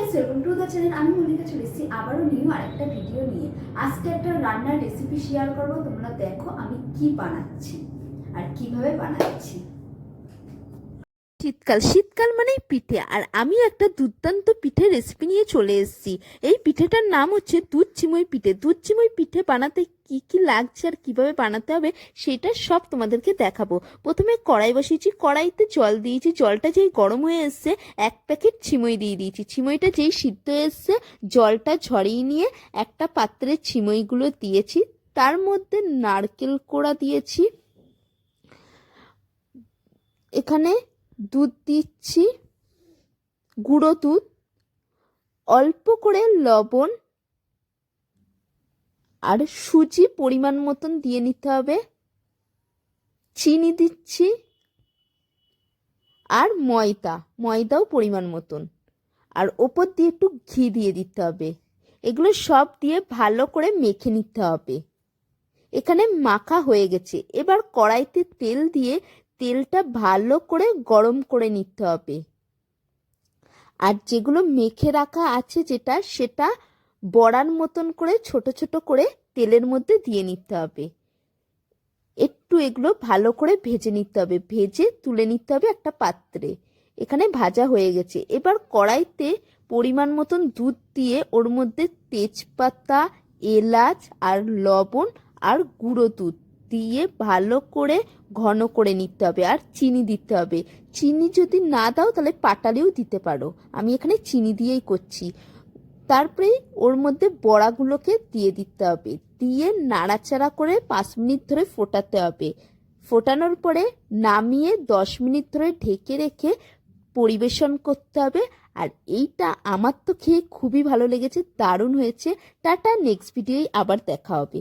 Guys, welcome to the channel. আমি মল্লিকা চলে এসেছি আবারও নিউ আরেকটা ভিডিও নিয়ে। আজকে একটা রান্নার রেসিপি শেয়ার করবো। তোমরা দেখো আমি কি বানাচ্ছি আর কিভাবে বানাচ্ছি। শীতকাল শীতকাল মানেই পিঠে, আর আমি একটা দুর্দান্ত পিঠে রেসিপি নিয়ে চলে এসেছি। এই পিঠেটার নাম হচ্ছে দুধ চিমই পিঠে। দুধ চিমই পিঠে বানাতে কি কি লাগছে আর কিভাবে বানাতে হবে সেটা সব তোমাদেরকে দেখাবো। প্রথমে কড়াই বসিয়েছি, কড়াইতে জল দিয়েছি, জলটা যেই গরম হয়ে এসছে এক প্যাকেট চিমই দিয়ে দিয়েছি। চিমইটা যেই সিদ্ধ হয়ে এসছে জলটা ঝরিয়ে নিয়ে একটা পাত্রে চিমইগুলো দিয়েছি, তার মধ্যে নারকেল কোড়া দিয়েছি, এখানে দুধ দিচ্ছি, গুঁড়ো দুধ, অল্প করে লবণ আর সুজি পরিমাণ মতন দিয়ে নিতে হবে, চিনি দিচ্ছি আর ময়দাও পরিমাণ মতন, আর ওপর দিয়ে একটু ঘি দিয়ে দিতে হবে। এগুলো সব দিয়ে ভালো করে মেখে নিতে হবে। এখানে মাখা হয়ে গেছে। এবার কড়াইতে তেল দিয়ে তেলটা ভালো করে গরম করে নিতে হবে। আর যেগুলো মেখে রাখা আছে সেটা বড়ার মতন করে ছোট ছোট করে তেলের মধ্যে দিয়ে নিতে হবে। একটু এগুলো ভালো করে ভেজে নিতে হবে, ভেজে তুলে নিতে হবে একটা পাত্রে। এখানে ভাজা হয়ে গেছে। এবার কড়াইতে পরিমাণ মতন দুধ দিয়ে ওর মধ্যে তেজপাতা, এলাচ আর লবণ আর গুঁড়ো দুধ দিয়ে ভালো করে ঘন করে নিতে হবে। আর চিনি দিতে হবে। চিনি যদি না দাও তাহলে পাটালিও দিতে পারো, আমি এখানে চিনি দিয়েই করছি। তারপরে ওর মধ্যে বড়াগুলোকে দিয়ে দিতে হবে, দিয়ে নাড়াচাড়া করে 5 মিনিট ধরে ফোটাতে হবে। ফোটানোর পরে নামিয়ে 10 মিনিট ধরে ঢেকে রেখে পরিবেশন করতে হবে। আর এইটা আমার তো খেয়ে খুবই ভালো লেগেছে, দারুণ হয়েছে। টাটা, নেক্সট ভিডিওয় আবার দেখা হবে।